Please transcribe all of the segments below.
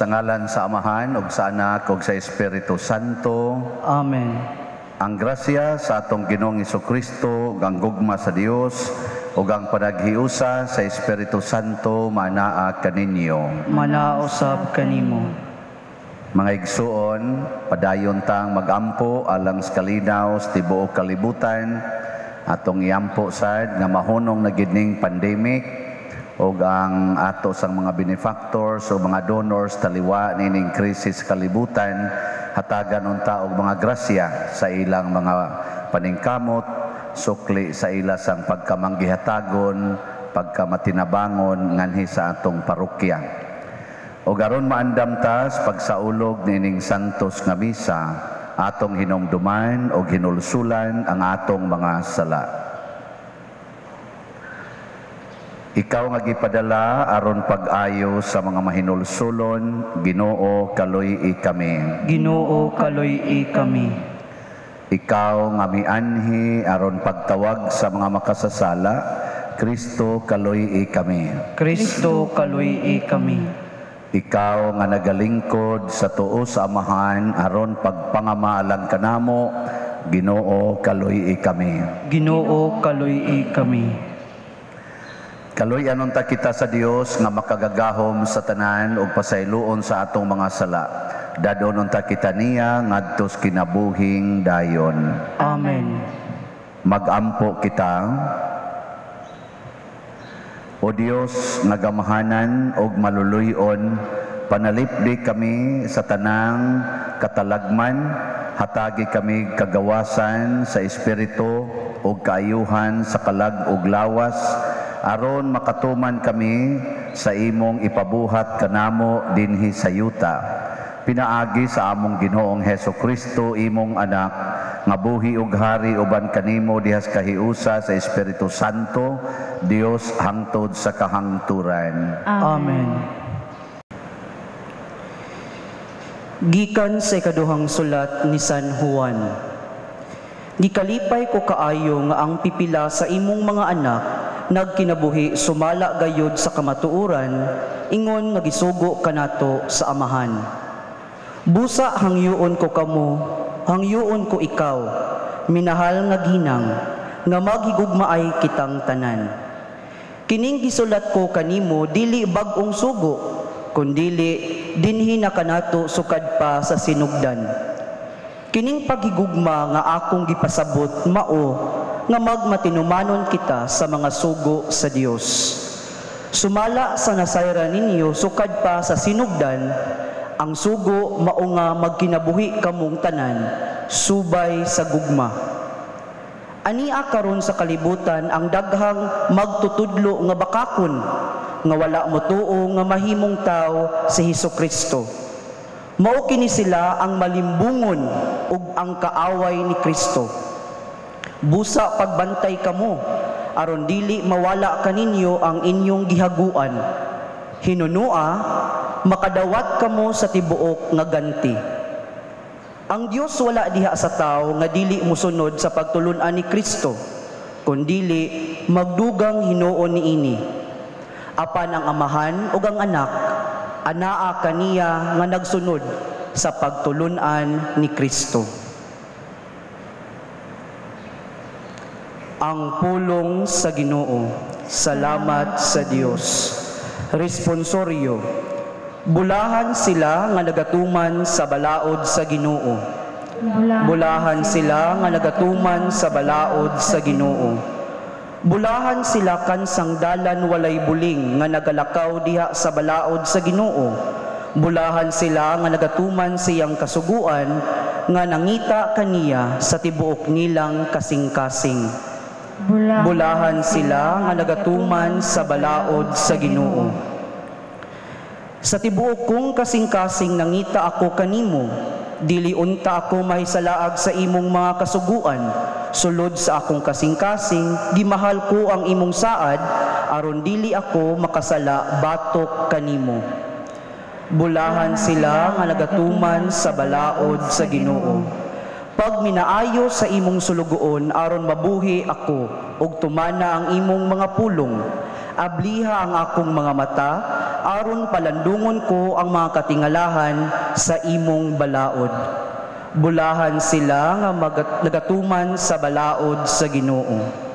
Sa ngalan sa Amahan, ug sa Anak, ug sa Espiritu Santo. Amen. Ang grasya sa atong Ginoong Hesukristo, ug ang gugma sa Dios, ug ang panaghiusa sa Espiritu Santo manaa kaninyo. Manausab kanimo. Mga igsuon, padayon tang magampo alang sa kalinaw sa tibuok kalibutan, atong iampo sad nga mahunong na gid ning pandemic, ug ang ato sang mga benefactors o mga donors taliwa nining krisis sa kalibutan, hatagan unta og mga grasya sa ilang mga paningkamot, sukli sa ila sang pagkamanggihatagon, pagkamatinabangon nganhi sa atong parokya. O garon maandam ta sa pagsaulog nining santos nga misa, atong hinumduman o hinulsulan ang atong mga sala. Ikaw nga gipadala aron pag-ayo sa mga mahinulsulon, Ginoo kaluy-i kami. Ginoo kaluy-i kami. Ikaw nga mianhi aron pagtawag sa mga makasasala, Kristo kaluy-i kami. Kristo kaluy-i kami. Ikaw nga nagalingkod sa tuo sa Amahan aron pagpangamalan kanamo, Ginoo kaluy-i kami. Ginoo kaluy-i kami. Kaluy anunta kita sa Dios nga makagagahom sa tanan ug pasayloon sa atong mga sala. Dadon unta kita niya ngadtos kinabuhing dayon. Amen. Magampo kita. O Dios nga gamahanan ug maluluy-on, panalipdi kami sa tanang katalagman, hatagi kami kagawasan sa espiritu ug kaayuhan sa kalag ug lawas, aron makatuman kami sa imong ipabuhat kanamo dinhi sa yuta. Pinaagi sa among Ginoong Hesukristo, imong anak, nga buhi ug hari uban kanimo dihas kahiusa sa Espiritu Santo, Dios hangtod sa kahangturan. Amen. Gikan sa ikaduhang sulat ni San Juan. Gikalipay ko kaayo nga ang pipila sa imong mga anak nagkinabuhi sumala gayod sa kamatuoran, ingon nga gisugo kanato sa Amahan. Busa hangyoon ko kamo, hangyoon ko ikaw, minahal nga ginang, nga maghigugmaay kitang tanan. Kining gisulat ko kanimo dili bag-ong sugo, kundili dinhi na kanato sukad pa sa sinugdan. Kining paghigugma nga akong gipasabot mao nga magmatinumanon kita sa mga sugo sa Dios. Sumala sa nasayra ninyo sukad pa sa sinugdan, ang sugo mao nga magkinabuhi kamong tanan, subay sa gugma. Ania karon sa kalibutan ang daghang magtutudlo nga bakakon, nga wala motuo nga mahimong tao si Hesukristo. Mao kini sila ang malimbungon ug ang kaaway ni Kristo. Busa pagbantay kamo, aron dili mawala kaninyo ang inyong gihaguan. Hinunua, makadawat kamo sa tibuok nga ganti. Ang Dios wala diha sa tao nga dili musunod sa pagtulun-an ni Kristo, kundili magdugang hinuon niini. Apan ang Amahan ug ang Anak, anaa kaniya nga nagsunod sa pagtulun-an ni Kristo. Ang pulong sa Ginoo. Salamat sa Dios. Responsoryo. Bulahan sila nga nagatuman sa balaod sa Ginoo. Bulahan sila nga nagatuman sa balaod sa Ginoo. Bulahan sila kan sangdalan walay buling nga nagalakaw diha sa balaod sa Ginoo. Bulahan sila nga nagatuman siyang kasuguan nga nangita kaniya sa tibuok nilang kasing-kasing. Bulahan sila nga nagatuman sa balaod sa Ginoo. Sa tibuok kong kasing-kasing nangita ako kanimo, dili unta ako mahisalaag sa imong mga kasuguan, sulod sa akong kasing-kasing, gimahal ko ang imong saad, aron dili ako makasala batok kanimo. Bulahan sila nga nagatuman sa balaod sa Ginoo. Pag minaayo sa imong sulugoon, aron mabuhi ako, ug tumana ang imong mga pulong. Abliha ang akong mga mata, aron palandungon ko ang mga katingalahan sa imong balaod. Bulahan sila nga nagatuman sa balaod sa Ginoo.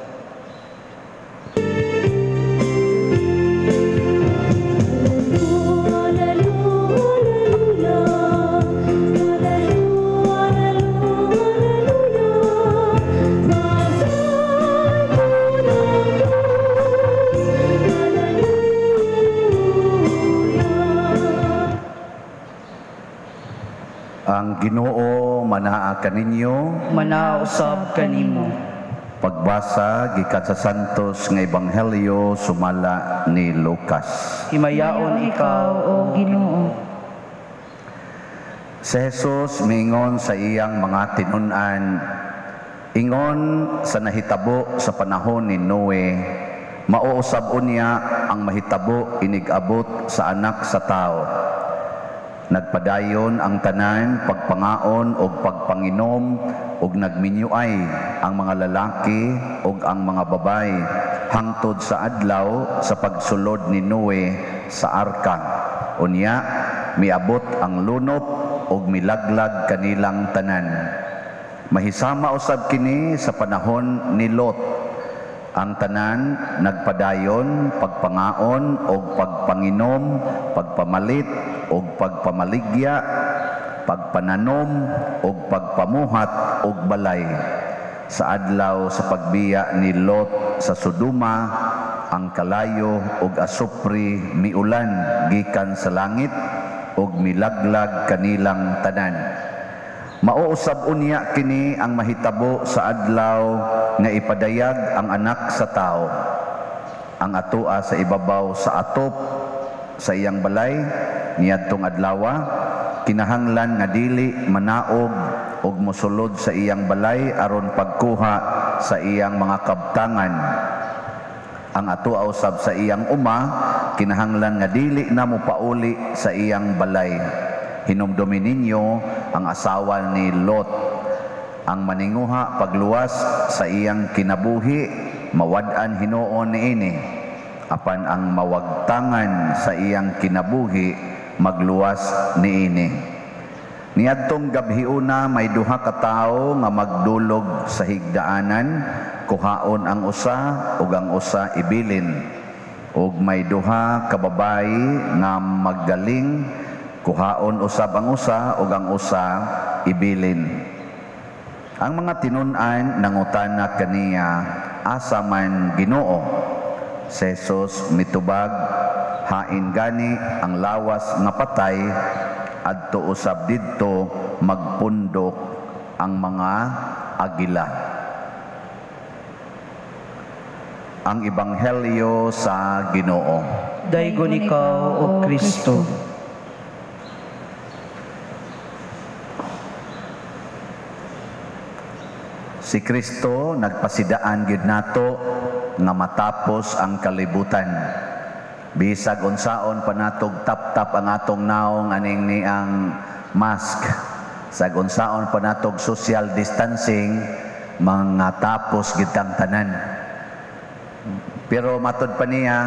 Ang Ginoo manaa kaninyo. Manausab kanimo. Pagbasa gikan sa santos nga ebanghelyo sumala ni Lucas. Himayaon ikaw, O Ginoo. Si Jesus miingon sa iyang mga tinun-an, ingon sa nahitabo sa panahon ni Noe, mauusab unya ang mahitabo inigabot sa anak sa tao. Nagpadayon ang tanan, pagpangaon o pagpanginom o nagminyuay ang mga lalaki o ang mga babay hangtod sa adlaw sa pagsulod ni Noe sa arka. Unya, miabot ang lunop o milaglag kanilang tanan. Mahisama usab kini sa panahon ni Lot. Ang tanan nagpadayon, pagpangaon o pagpanginom, pagpamalit o pagpamaligya, pagpananom o pagpamuhat o balay. Sa adlaw sa pagbiya ni Lot sa Sodoma, ang kalayo o asupri miulan gikan sa langit o milaglag kanilang tanan. Mauusab unya kini ang mahitabo sa adlaw nga ipadayag ang anak sa tao. Ang atua sa ibabaw sa atop sa iyang balay niadtong adlawa, kinahanglan nga dili manaog og mosulod sa iyang balay aron pagkuha sa iyang mga kabtangan. Ang atua usab sa iyang uma, kinahanglan nga dili na mopauli sa iyang balay. Hinumdumi ninyo ang asawa ni Lot. Ang maninguha pagluwas sa iyang kinabuhi, mawad-an hinuon niini. Apan ang mawagtangan sa iyang kinabuhi, magluwas niini. Niadtong gabhiuna may duha ka tawo nga magdulog sa higdaanan, kuhaon ang usa ug ang usa ibilin. Ug may duha ka babayi nga maggaling, kuhaon usab ang usa ug ang usa ibilin. Ang mga tinun-an nangutana kaniya, asa man Ginoo? Si Jesus mitubag, hain gani ang lawas nga patay adto usab didto magpundok ang mga agila. Ang ebanghelyo sa Ginoo. Daygon ikaw, O Kristo. Si Kristo nagpasidaan gid nato nga matapos ang kalibutan. Bisag unsaon pa natog tap-tap ang atong naong aning ni ang mask. Sag unsaon pa natog social distancing, mga tapos gid ang tanan. Pero matod pa niya,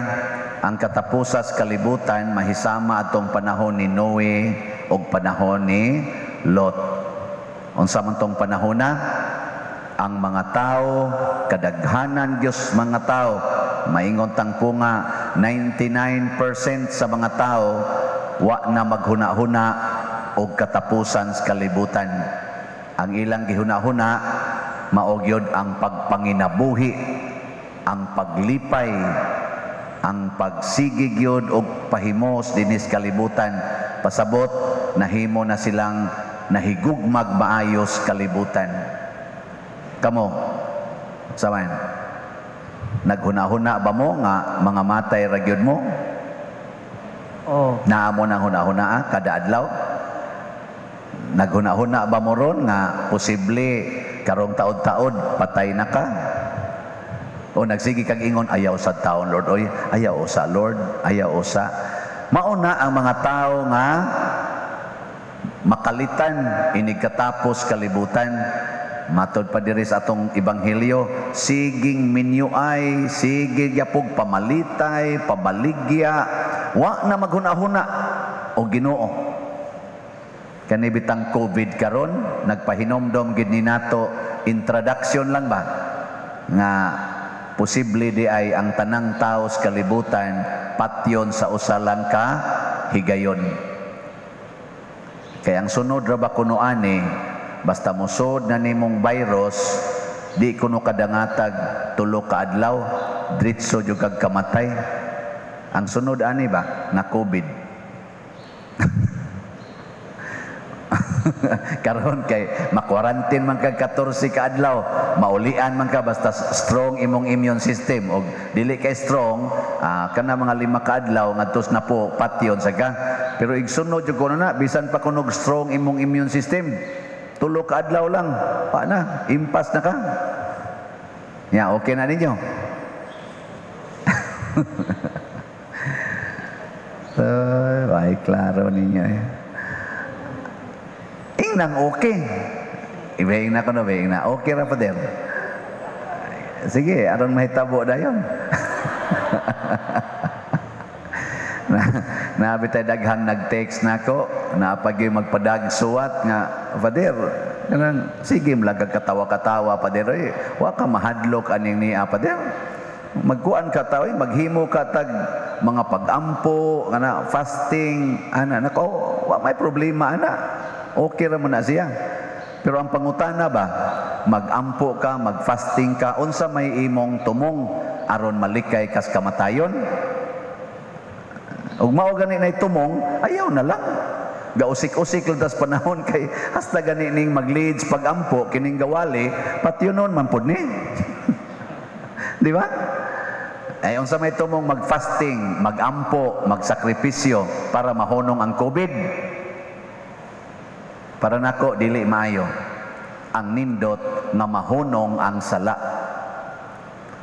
ang katapusas kalibutan mahisama atong panahon ni Noe ug panahon ni Lot. Unsa man tong panahon na? Ang mga tao, kadaghanan Diyos mga tao, maingon tang punga, 99% sa mga tao, wa na maghuna-huna o katapusan sa kalibutan. Ang ilang gihuna-huna, maogyod ang pagpanginabuhi, ang paglipay, ang pagsigig yun o pahimos dinis kalibutan. Pasabot, nahimo na silang nahigugmag maayos kalibutan. Kamo, saman, naghuna-huna ba mo nga mga matay ragyod mo? Oh. Naamo nang huna-huna kada adlaw? Naghuna-huna ba mo ron nga posible karong taod-taod patay na ka? O nagsigi kang ingon, ayaw sa taon, Lord. Oy, ayaw sa Lord, ayaw sa. Mauna ang mga tao nga makalitan, inigkatapos kalibutan. Matod pa diri sa atong ebanghelyo, siging minyuay, sige yapog pamalitay, pabaligya, wa na maghuna-huna o Ginoo. Kani bitang COVID karon nagpahinomdom gid ni nato, introduction lang ba nga posible di ay ang tanang tao sa kalibutan patyon sa usalang ka higayon. Kaya ang sunod ra ba kuno ani, basta musod na nimong virus, di kuno kadangatag tulo ka adlaw, diretso jud kag kamatay. Ang sunod ani ba na COVID. Karon kay makwarantin man kag 14 ka adlaw, maulian man ka basta strong imong immune system, og dili kay strong kana mga 5 ka adlaw ngadtos na po patyon sa ka. Pero igsunod jud kuno na bisan pa kuno strong imong immune system, 3 ka adlaw lang pa na impas na ka. Ya, okay na ninyo. Ay, klaro ninyo eh. Nang okay. Ibahing na ko na, ibahing na. Okay ra pa din. Sige, aron mahitabo na yun. Nabitay daghang nag-text na ko, napagi magpadag suwat nga, Pader, sige, malagag katawa-katawa, Pader, wa ka mahadlok aning ni Pader. Magkuan ka tao, maghimo ka tag mga pag-ampo, fasting, nako, wa may problema, okay ra man na siya. Pero ang pangutana ba, mag-ampo ka, mag-fasting ka, unsa may imong tumong aron malikay kas kamatayon? Ug mao gani nay tumong, ayaw na lang. Gausik-usik lang tas panahon kay hasta gani ning mag-leads pag-ampo kining gawali, patyunon man pud ni. Di ba? Ay unsa may tumong mag-fasting, mag-ampo, magsakripisyo para mahunong ang COVID. Para nako dili maayo ang nindot nga mahunong ang sala.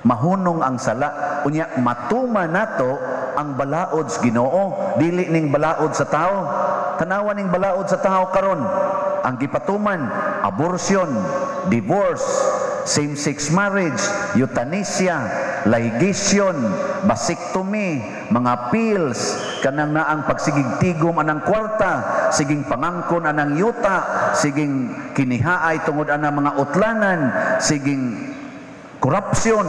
Mahunong ang sala, unya matuma nato ang balaod sa Ginoo, dili ning balaod sa tao. Tanawa ning balaod sa tao karon, ang gipatuman, abortion, divorce, same-sex marriage, euthanasia, ligation, vasectomy, mga pills, kanang naang pagsigig-tigom anang kwarta, siging pangangkon anang yuta, siging kinihaay tungod anang mga utlanan, siging korupsyon,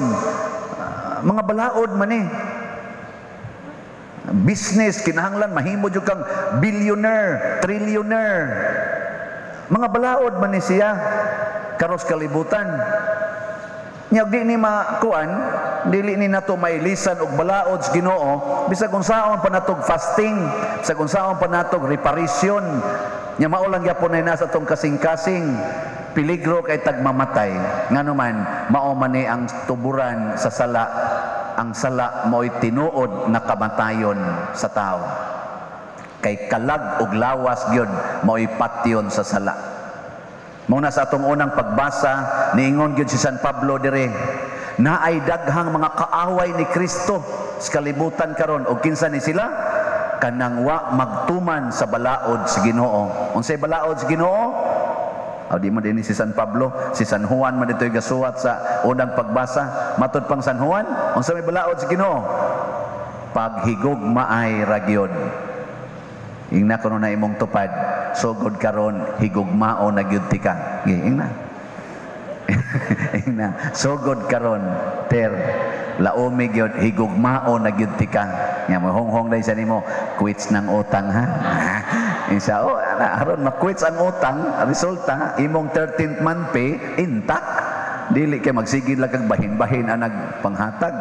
mga balaod man eh. Business, kinahanglan mahimo jud kang billionaire, trillionaire. Mga balaod man ni siya karos kalibutan. Nya di ni makuan, dili ni nato mailisan og balaod sa Ginoo, bisag kung saon pa natog fasting, bisag kung saon pa natog reparation. Nya mao lang gyapon na nasa tong kasing-kasing peligro kay tagmamatay. Nganuman mao man ni ang tuburan sa sala. Ang sala mo'y tinuod na kamatayon sa tao. Kay kalag og lawas gyud mo'y patyon sa sala. Muna sa atong unang pagbasa, niingon gyud si San Pablo dire, naay daghang mga kaaway ni Kristo sa kalibutan karon, og kinsa ni sila? Kanang wa magtuman sa balaod sa Ginoo. Unsay balaod sa Ginoo? Di mo din si San Pablo, si San Juan man dito'y gasuwat sa unang pagbasa. Matod pang San Juan, unsa may balaod sa Ginoo? Paghigugma ay ragyod. Ingna kuno na imong tupad, sugod karon higugmao na gyud ti ka. Ingna. Ingna, sugod karon ter laomi gyud higugmao na gyud ti ka. Nya mo honghong dai sa nimo, quits ng utang ha. Isa aron ma-quits ang utang, resulta imong 13th month pay intact. Dili kay magsigid lang kag bahin-bahin ang nagpanghatag.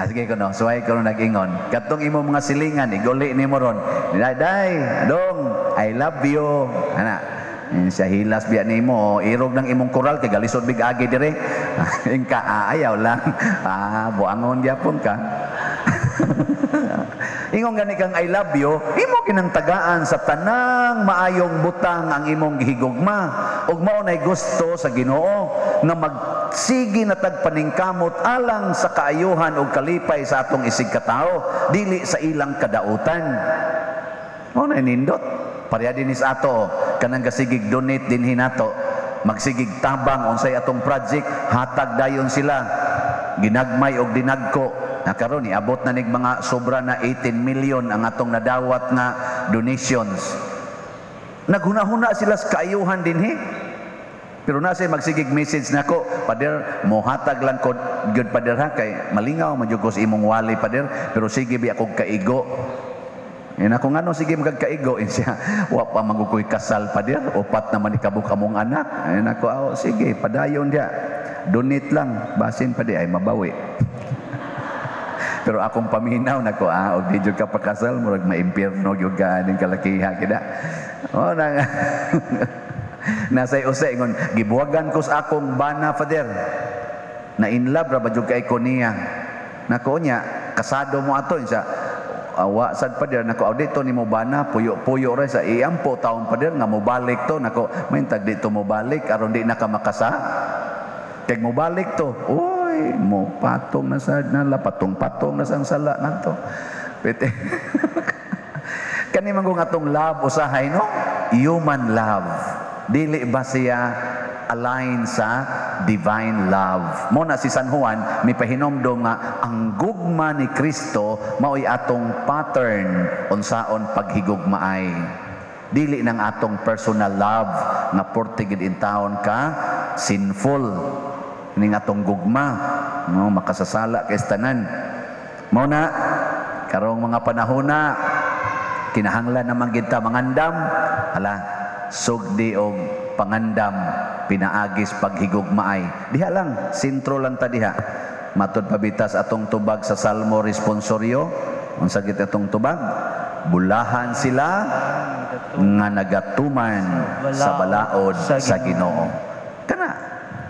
Sige ko no, suway ko no nag-ingon. Katong imong mga silingan, iguli nimo ron. Day, dong, I love you. Siya hilas biya nimo, irog ng imong koral kay galisod big agi dire. Ingka ayaw lang. Buangon gyapon ka. Ingon gani kang I love you, imo kinang tagaan sa tanang maayong butang ang imong gihigugma. Ug mao nay gusto sa Ginoo nga magsigi na tagpaningkamot alang sa kaayuhan ug kalipay sa atong isig katao, dili sa ilang kadautan. Mao nay nindot. Pareha din is ato kanang gasigig donate din hinato. Magsigig tabang unsay atong project, hatag dayon sila. Ginagmay og dinagko Na karon abot na nig mga sobra na 18 million ang atong nadawat nga donations. Naghuna-huna sila sa kaayuhan dinhi. Pero nasa magsigig message nako, Pader, mohatag lang ko good Pader ha kay malingaw man jud ko sa imong wali Pader, pero sige bi ako kaigo. Yan ako ngano sige magkaigo siya. Wa pa magukoy kasal Pader, upat naman ikabuk among anak. Yan ako, sige, padayon dia. Donate lang, basin pa di ay mabawi. Pero akong paminaw nako, og di jud ka pakasal, murag maimpierno gyud ka ning kalakiha kida. O na nasay usay ngon gibuwagan ko sa akong bana Father na in love ra ba jud kay ko niya nako nya kasado mo ato sa awa sad Father nako dito nimo bana puyo-puyo ra sa iampo taon Father nga mo balik to nako maintag dito mo balik aron di na ka makasa kay mo balik to oy mo patong na sad na patong-patong na sang sala nanto pete kani man atong love usahay no human love. Dili ba siya align sa divine love? Mo na si San Juan mipahinomdom nga ang gugma ni Kristo mao'y atong pattern unsaon paghigugmaay. Dili nang atong personal love nga portigid in taon ka sinful ning atong gugma no makasasala kay tanan. Mao na karong mga panahon na kinahanglan naman gid ta mangandam ala sugdi og pangandam pinaagis paghigugmaay diha lang sentro lang ta diha matud pabitas atong tubag sa Salmo responsoryo unsa gid atong tubag bulahan sila nga nagatuman sa balaod sa Ginoo kana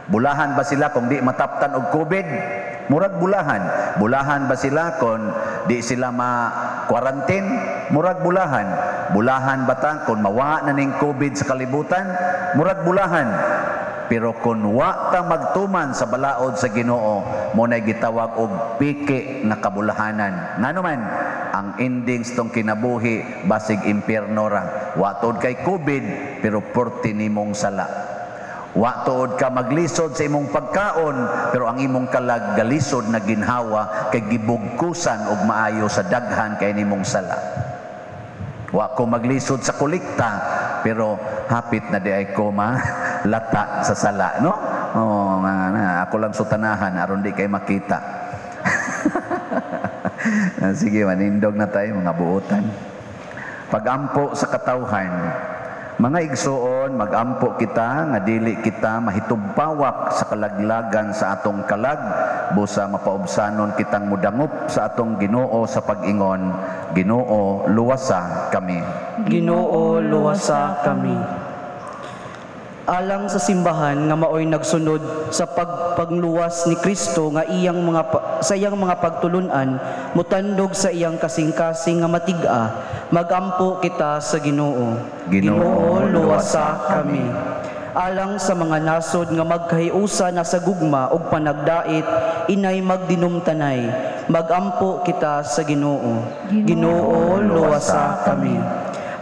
bulahan ba sila kung di mataptan og COVID murag bulahan ba sila kung di sila ma-quarantine murag bulahan ba ta kung mawa na ning COVID sa kalibutan murag bulahan pero kung wa ta magtuman sa balaod sa Ginoo mo na gitawag og piki na kabulahanan ngano man ang endings tong kinabuhi basig impierno ra wa tod kay COVID pero porti nimong sala. Wa tuod ka maglisod sa imong pagkaon pero ang imong kalag galisod na ginhawa kay gibugkusan og maayo sa daghan kay nimong sala. Wa ko maglisod sa kolekta pero hapit na di ay ko lata sa sala no? Ako lang sutanahan aron di kay makita. Sige manindog na tayo mga buotan. Pagampo sa katawhan. Mga igsoon, magampo kita nga dili kita mahitumpawak sa kalaglagan sa atong kalag busa mapaubsanon kitang mudangop sa atong Ginoo sa pag-ingon Ginoo luwasa kami. Ginoo luwasa kami. Alang sa simbahan nga maoy nagsunod sa pagluwas ni Kristo nga sa iyang mga pagtulunan mutandog sa iyang kasing-kasing nga matig-a magampo kita sa Ginoo. Ginoo luwasa kami. Alang sa mga nasod nga magkahiusa na sa gugma ug panagdait inay magdinumtanay magampo kita sa Ginoo. Ginoo luwasa kami.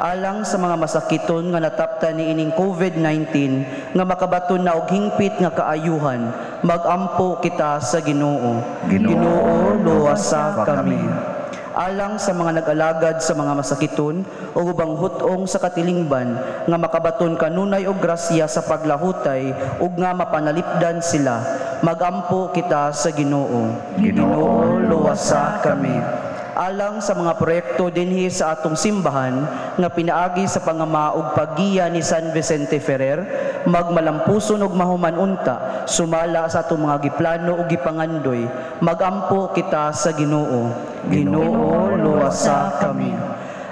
Alang sa mga masakiton nga nataptan ni ining COVID-19 nga makabaton na og hingpit nga kaayuhan magampo kita sa Ginoo. Ginoo luwasa kami. Alang sa mga nag-alagad sa mga masakiton o ubang hutong sa katilingban nga makabaton kanunay og grasya sa paglahutay ug nga mapanalipdan sila magampo kita sa Ginoo. Ginoo luwasa kami. Alang sa mga proyekto dinhi sa atong simbahan nga pinaagi sa pangama ug paggiya ni San Vicente Ferrer magmalampuson ug mahuman unta sumala sa atong mga giplano ug gipangandoy magampo kita sa Ginoo. Ginoo luwasa kami.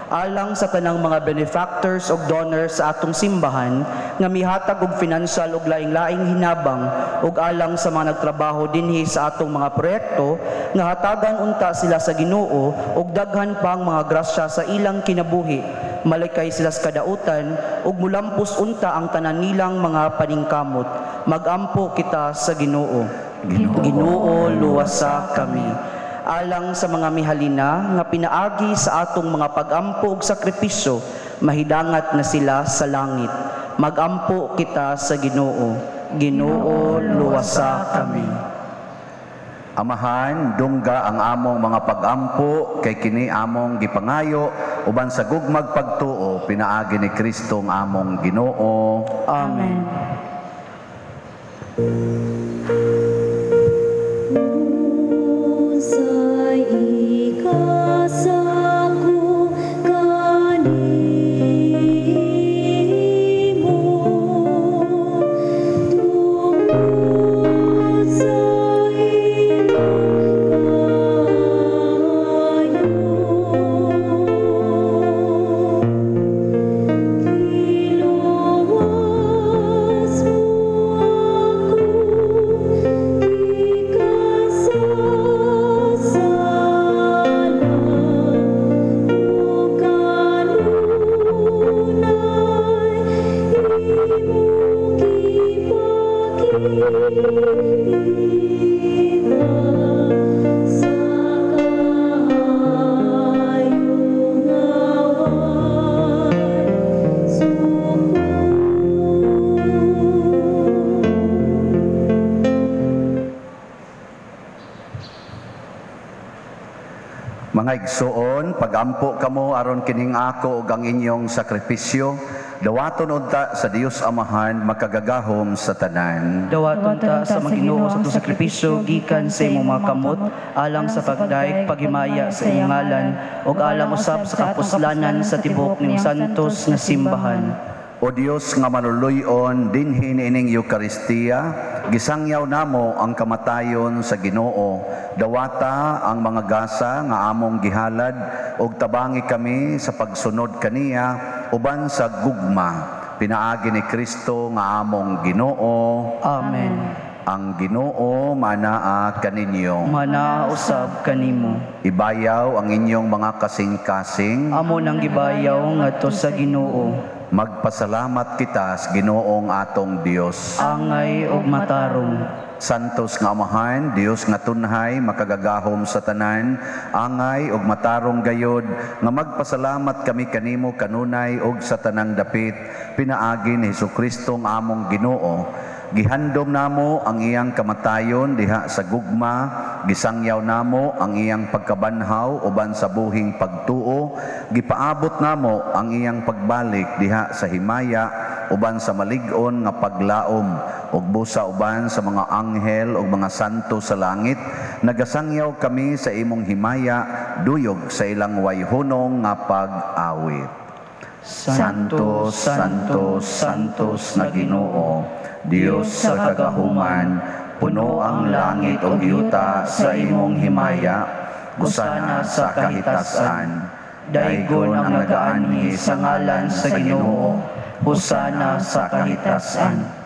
Alang sa tanang mga benefactors ug donors sa atong simbahan nga mihatag og financial ug laing-laing hinabang ug alang sa mga nagtrabaho dinhi sa atong mga proyekto nga hatagan unta sila sa Ginoo ug daghan pang mga grasya sa ilang kinabuhi malikay sila sa kadautan ug mulampos unta ang tanan nilang mga paningkamot magampo kita sa Ginoo. Ginoo luwasa kami. Alang sa mga mihalina nga pinaagi sa atong mga pagampo ug sakripisyo mahidangat na sila sa langit magampo kita sa Ginoo. Ginoo luwasa kami. Amahan, dungga ang among mga pag-ampo kay kini among gipangayo uban sa gugmag pagtuo pinaagi ni Kristo ang among Ginoo. Amen. Usay ikasaku kanimo tungod sa Kiluwas mo Mga igsoon, pagampo kamo aron kining ako ug ang inyong sakripisyo, dawaton unta sa Dios Amahan makagagahom sa tanan. Dawaton ta sa Manginoo sa itong sakripisyo gikan sa imong mga kamot alang sa pagdaig paghimaya sa imong ngalan ug alang usab sa kapuslanan sa tibok ning santos nga simbahan. O Dios nga manuluyon dinhi niining Eucharistia, gisangyaw namo ang kamatayon sa Ginoo. Dawata ang mga gasa nga among gihalad ug tabangi kami sa pagsunod kaniya uban sa gugma. Pinaagi ni Kristo nga among Ginoo. Amen. Ang Ginoo manaa kaninyo. Manausab kanimo. Ibayaw ang inyong mga kasing-kasing. Amo nang gibayaw ngadto sa Ginoo. Magpasalamat kita sa Ginoong atong Dios. Angay ug matarong. Santos nga Amahan, Dios nga tunhay, makagagahom sa tanan, angay ug matarong gayod, nga magpasalamat kami kanimo kanunay ug sa tanang dapit, pinaagi ni Hesukristo nga among Ginoo. Gihandom namo ang iyang kamatayon diha sa gugma, gisangyaw namo ang iyang pagkabanhaw uban sa buhing pagtuo, gipaabot namo ang iyang pagbalik diha sa himaya uban sa malig-on nga paglaom, ug busa uban sa mga anghel ug mga santo sa langit. Nagasangyaw kami sa imong himaya, duyog sa ilang wayhunong nga pag-awit. Santos, Santos, Santos na Ginoo, Dios sa kagahuman, puno ang langit o yuta sa imong himaya, gusana sa kahitasan. Daigon ang nagaanhi sa ngalan sa Ginoo, husana sa kahitasan.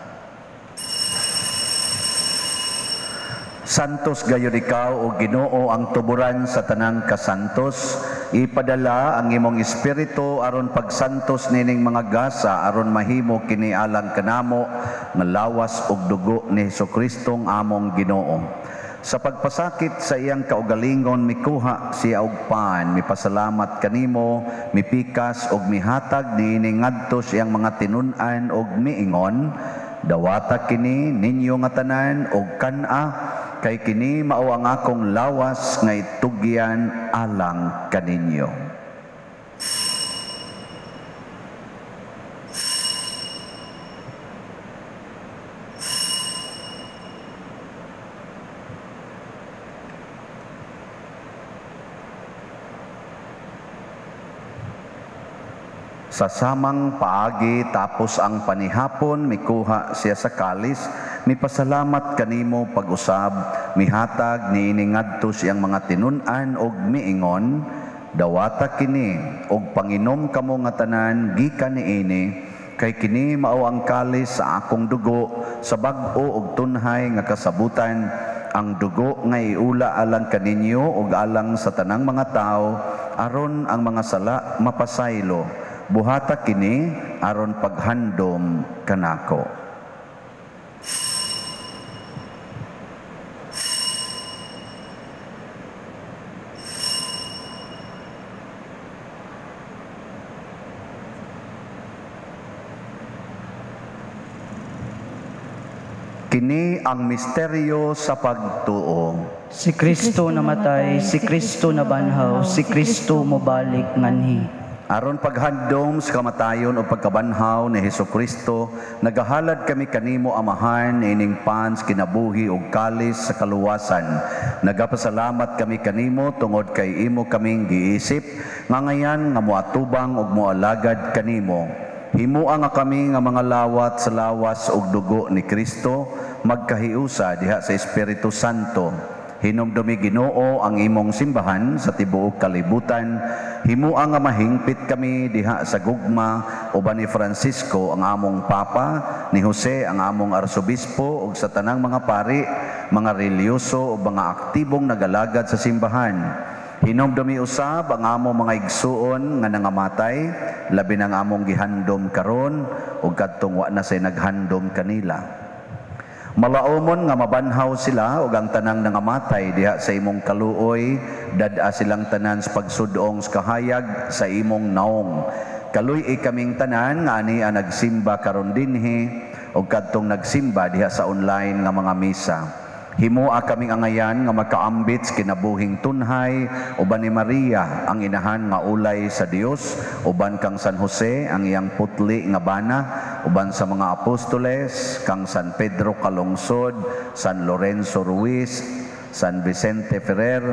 Santos gayud ikaw o Ginoo ang tuburan sa tanang kasantos, ipadala ang imong espiritu aron pagsantos nining mga gasa aron mahimo kini alang kanamo nga lawas ug dugo ni Hesukristo among Ginoo. Sa pagpasakit sa iyang kaugalingon mikuha siya og pan, mipasalamat kanimo, mipikas ug mihatag niini ngadto siyang mga tinun-an ug miingon, dawata kini ninyo nga tanan ug kan-a, kay kini mao ang akong lawas nga itugyan alang kaninyo. Sa samang paagi tapos ang panihapon, mikuha siya sa kalis, mipasalamat kanimo pag-usab, mihatag niini ngadto siyang mga tinun-an og miingon, dawata kini og panginom kamo nga tanan gikan niini, kay kini mao ang kalis sa akong dugo sa bag-o ug tunhay nga kasabutan, ang dugo nga iula alang kaninyo ug alang sa tanang mga tao aron ang mga sala mapasaylo. Buhata kini aron paghandom kanako. Kini ang misteryo sa pagtuo. Si Kristo namatay, si Kristo nabanhaw, si Kristo mobalik nganhi. Aron paghandom sa kamatayon o pagkabanhaw ni Hesukristo, nagahalad kami kanimo Amahan ining pans kinabuhi ug kalis sa kaluwasan. Nagapasalamat kami kanimo tungod kay imo kaming giisip nga ngayan nga moatubang ug moalagad kanimo. Himua nga kami nga mga lawat sa lawas ug dugo ni Kristo magkahiusa diha sa Espiritu Santo. Hinumdumi Ginoo ang imong simbahan sa tibuok kalibutan. Himua nga mahingpit kami diha sa gugma uban ni Francisco ang among papa, ni Jose ang among arsobispo ug sa tanang mga pari, mga relyoso ug mga aktibong nagalagad sa simbahan. Hinumdumi usab ang among mga igsuon nga nangamatay, labi ng among gihandom karon ug kadtong wa na say naghandom kanila. Malaumon nga mabanhaw sila ug ang tanang nangamatay diha sa imong kaluoy, dad-a silang tanan sa pagsudong sa kahayag sa imong naong. Kaluy kaming tanan nga ani nagsimba karon dinhi ug kadtong nagsimba diha sa online nga mga misa. Himua kaming angayan nga magkaambit sa kinabuhing tunhay, uban ni Maria ang inahan nga ulay sa Dios, uban kang San Jose ang iyang putli nga bana, uban sa mga apostoles, kang San Pedro Calungsod, San Lorenzo Ruiz, San Vicente Ferrer,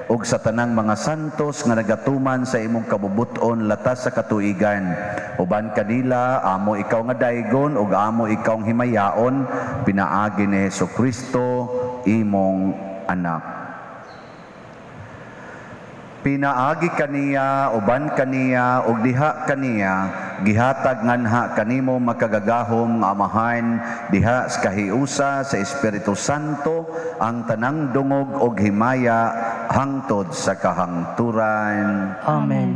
ug sa tanang mga santos nga nagatuman sa imong kabubuton latas sa katuigan. Uban kanila, amo ikaw nga daygon ug amo ikaw ang himayaon, pinaagi ni Hesukristo, imong anak. Pinaagi kaniya, uban kaniya, ug diha kaniya, gihatag nganha kanimo makagagahom nga Amahan, diha sa kahiusa sa Espiritu Santo, ang tanang dungog ug himaya, hangtod sa kahangturan. Amen.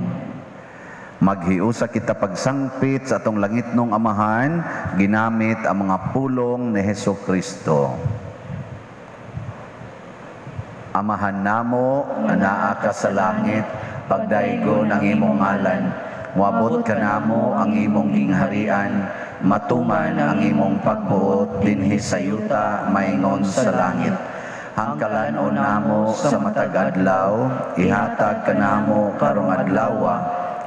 Maghiusa kita pagsangpit sa atong langitnong Amahan, ginamit ang mga pulong ni Hesukristo. Amahan namo nga naa ka sa langit, pagdaygon ang imong ngalan. Moabot ka namo ang imong gingharian, matuman ang imong pagbuot dinhi sa yuta maingon sa langit. Hangkalanon namo sa matag adlaw, ihatag ka namo karong adlawa,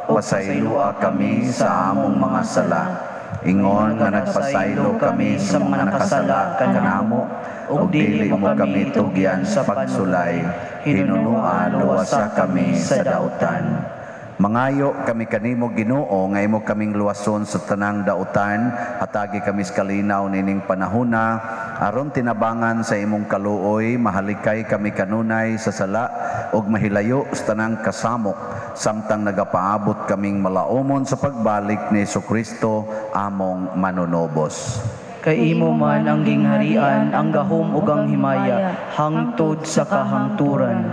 pasaylua kami sa among mga sala. Ingon nga nagpasaylo kami sa mga nakasala kanamo, ug dili mo kami tugyan sa pagsulay, hinunua luwasa kami sa dautan. Mangayo kami kanimo Ginoo nga imo kaming luwason sa tanang dautan, hatagi kami sa kalinaw nining panahona, aron tinabangan sa imong kaluoy, mahalikay kami kanunay sa sala ug mahilayo sa tanang kasamok, samtang nagapaabot kaming malaumon sa pagbalik ni Hesukristo among manunobos. Kay imo man ang gingharian, ang gahom ug ang himaya, hangtod sa kahangturan.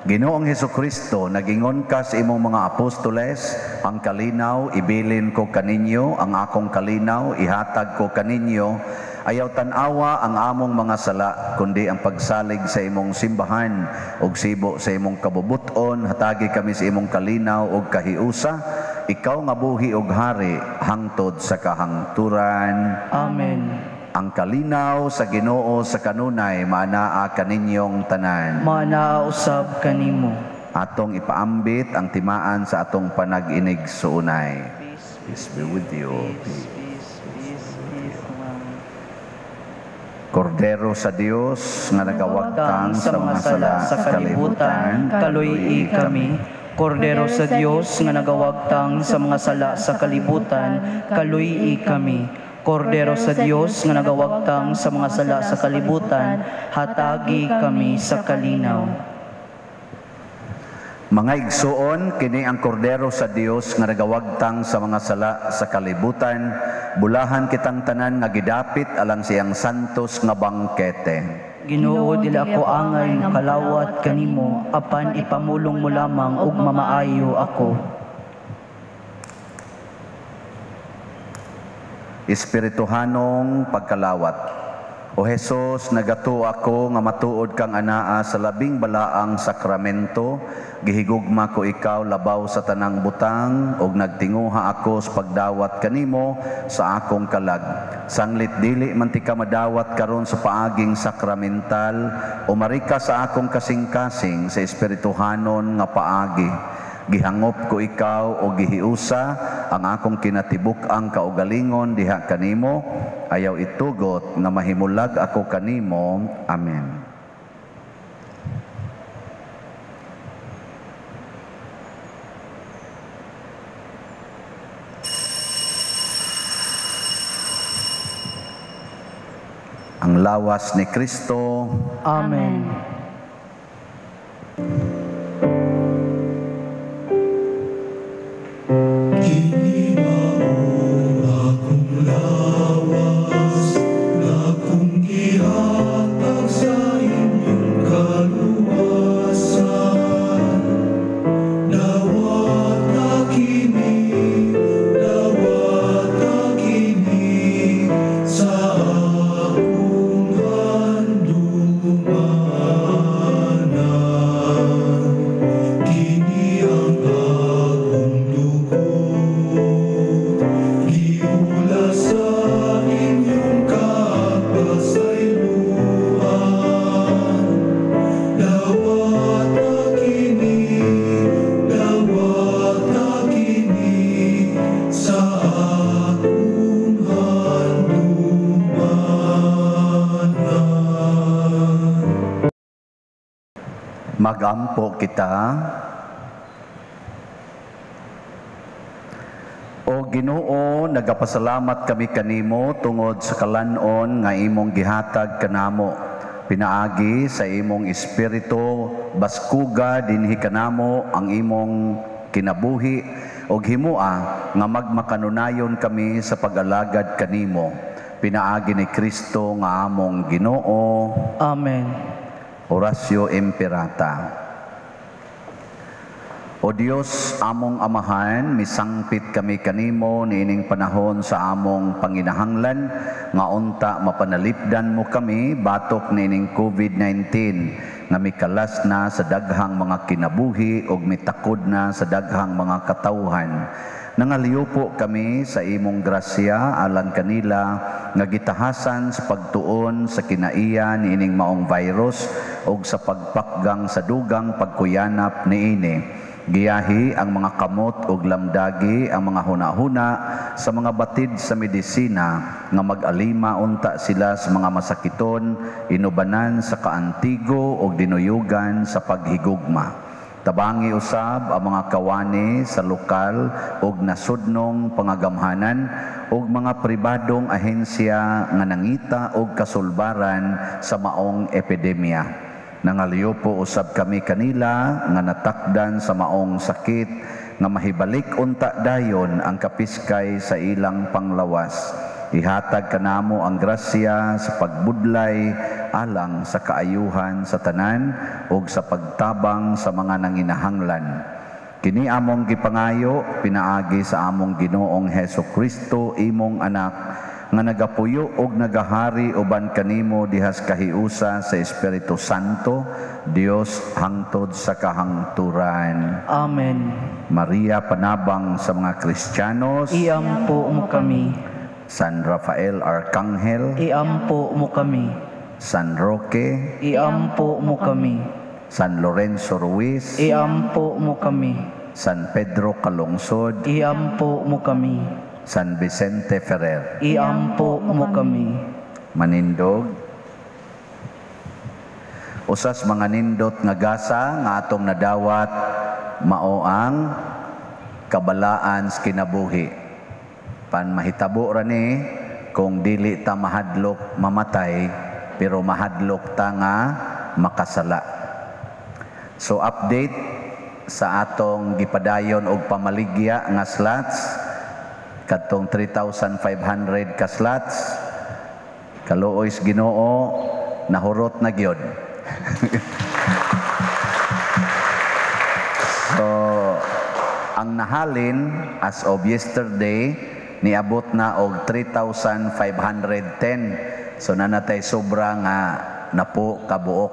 Ginoong Hesukristo, nagingon ka sa imong mga apostoles, ang kalinaw ibilin ko kaninyo, ang akong kalinaw ihatag ko kaninyo. Ayaw tanawa ang among mga sala, kundi ang pagsalig sa imong simbahan, ug sibo sa imong kabubuton, hatagi kami sa imong kalinaw ug kahiusa, ikaw nga buhi ug hari, hangtod sa kahangturan. Amen. Ang kalinaw sa Ginoo sa kanunay, manaa kaninyong tanan. Manausab kanimo. Atong ipaambit ang timaan sa atong panag-inig suunay. Peace be with you. Kordero sa Dios nga nagawagtang sa mga sala sa kalibutan, kaluy kami. Kordero sa Dios nga nagawagtang sa mga sala sa kalibutan, kaluy kami. Kordero sa Dios nga nagawagtang sa mga sala sa kalibutan, hatagi kami sa kalinaw. Mga igsuon, kini ang kordero sa Dios nga nagawagtang sa mga sala sa kalibutan, bulahan kitang tanan nga gidapit alang siyang santos nga bangkete. Ginoo, dili ako angay nga kalawat kanimo, apan ipamulong mo lamang ug mamaayo ako. Espirituhanong pagkalawat. O Jesus, nagato ako nga matuod kang anaa sa labing balaang sakramento, gihigugma ko ikaw labaw sa tanang butang, ug nagtinguha ako sa pagdawat kanimo sa akong kalag. Sanglit dili man ti ka madawat karon sa paaging sakramental, umari ka sa akong kasing-kasing sa espirituhanon nga paagi. Gihangop ko ikaw o gihiusa ang akong kinatibuk-ang kaugalingon diha kanimo, ayaw itugot nga mahimulag ako kanimo. Amen. Ang lawas ni Kristo. Amen. Magampo kita. O Ginoo, nagapasalamat kami kanimo tungod sa kalanon nga imong gihatag kanamo. Pinaagi sa imong espiritu, baskuga dinhi kanamo ang imong kinabuhi o himua nga magmakanunayon kami sa pag-alagad kanimo. Pinaagi ni Kristo nga among Ginoo. Amen. Oratio Imperata. O Dios, among amahan, misangpit kami kanimo niining panahon sa among panginahanglan, nga unta mapanalipdan mo kami batok niining COVID-19, nga mikalas na sa daghang mga kinabuhi ug mitakod na sa daghang mga katawhan. Nangaliw po kami sa imong grasya alang kanila nga gitahasan sa pagtuon sa kinaiya niining maong virus ug sa pagpakgang sa dugang pagkuyanap niini. Giyahi ang mga kamot ug lamdagi ang mga hunahuna sa mga batid sa medisina nga mag-alima unta sila sa mga masakiton, inubanan sa kaantigo ug dinuyugan sa paghigugma. Tabangi usab ang mga kawani sa lokal ug nasudnong pangagamhanan ug mga pribadong ahensya nga nangita og kasulbaran sa maong epidemya. Nangaliw po usab kami kanila nga natakdan sa maong sakit nga mahibalik unta dayon ang kapiskay sa ilang panglawas. Ihatag kanamo ang grasya sa pagbudlay alang sa kaayuhan sa tanan ug sa pagtabang sa mga nanginahanglan. Kini among gipangayo pinaagi sa among Ginoong Hesukristo imong anak nga nagapuyo ug nagahari uban kanimo dihas kahiusa sa Espiritu Santo, Dios hangtod sa kahangturan. Amen. Maria panabang sa mga Kristiyanos, Iampo mo kami. San Rafael Arcangel, Iampo mo kami. San Roque, Iampo mo kami. San Lorenzo Ruiz, Iampo mo kami. San Pedro Calungsod, Iampo mo kami. San Vicente Ferrer. Iampo mo kami. Manindog. Usas mga nindot nga gasa nga atong nadawat mao ang kabalaan sa kinabuhi. Pan mahitabo ra ni kung dili ta mahadlok mamatay pero mahadlok ta nga makasala. So update sa atong gipadayon og pamaligya nga slots kadtong 3,500 ka slots. Kaluoy sa Ginoo nahurot na gyud. So ang nahalin as of yesterday niabot na og 3,510 So nanatay sobra nga napo kabuok.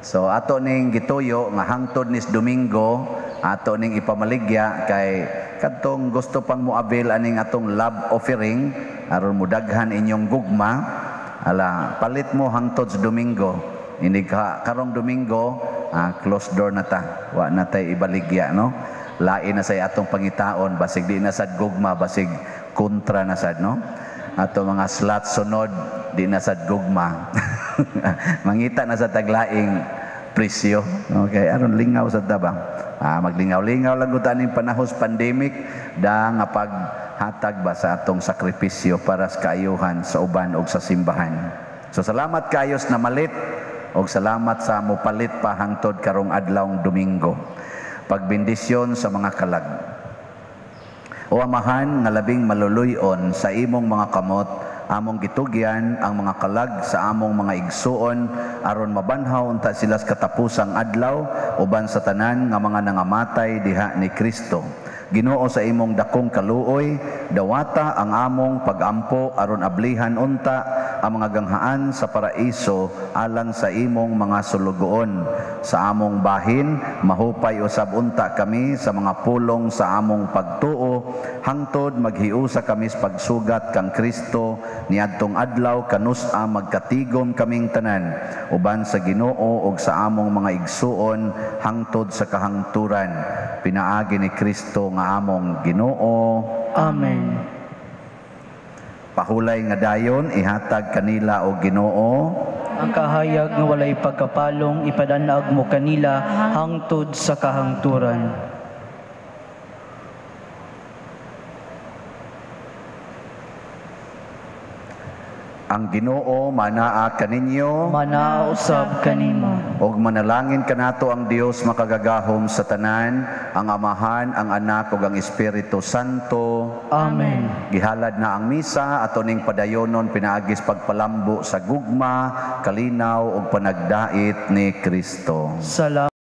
So ato ning gituyo nga hangtod nis Domingo, ato ning ipamaligya kay kadtong gusto pang moabil aning atong love offering aron mudaghan inyong gugma. Ala, palit mo hangtod sa Domingo. Hindi karong Domingo, close door na ta. Wa na tay ibaligya, no? Lain na say atong pangitaon, basig di na sad gugma, basig kontra na sad, no? Ato mga slot sunod, di na sad gugma. Mangita na sa taglaing presyo. Okay, aron lingaw sa tabang. Maglingaw-lingaw lang gud aning panahos pandemic da nga paghatag ba sa atong sakripisyo para sa kaayuhan sa uban ug sa simbahan. So salamat kayos na malit ug salamat sa mopalit pa hangtod karong adlawng Domingo. Pagbendisyon sa mga kalag. O Amahan nga labing maluluyon sa imong mga kamot, among gitugyan ang mga kalag sa among mga igsuon aron mabanhaw unta sila sa katapusang adlaw uban sa tanan nga mga nangamatay diha ni Kristo. Ginoo sa imong dakong kaluoy, dawata ang among pagampo aron ablihan unta ang mga ganghaan sa paraiso alang sa imong mga sulugoon. Sa among bahin, mahupay usab unta kami sa mga pulong sa among pagtuo, hangtod maghiusa kami sa pagsugat kang Kristo niadtong adlaw kanus-a magkatigom kaming tanan uban sa Ginoo ug sa among mga igsuon hangtod sa kahangturan. Pinaagi ni Kristo nga among Ginoo. Amen. Pahulay nga dayon ihatag kanila o Ginoo. Ang kahayag nga walay pagkapalong ipadanag mo kanila hangtod sa kahangturan. Ang Ginoo manaa kaninyo Manausab kanimo. ug manalangin kanato ang Dios makagagahom sa tanan, ang Amahan, ang Anak ug ang Espiritu Santo. Amen. Gihalad na ang misa ato ning padayonon pinaagis pagpalambo sa gugma, kalinaw ug panagdait ni Kristo. Salamat.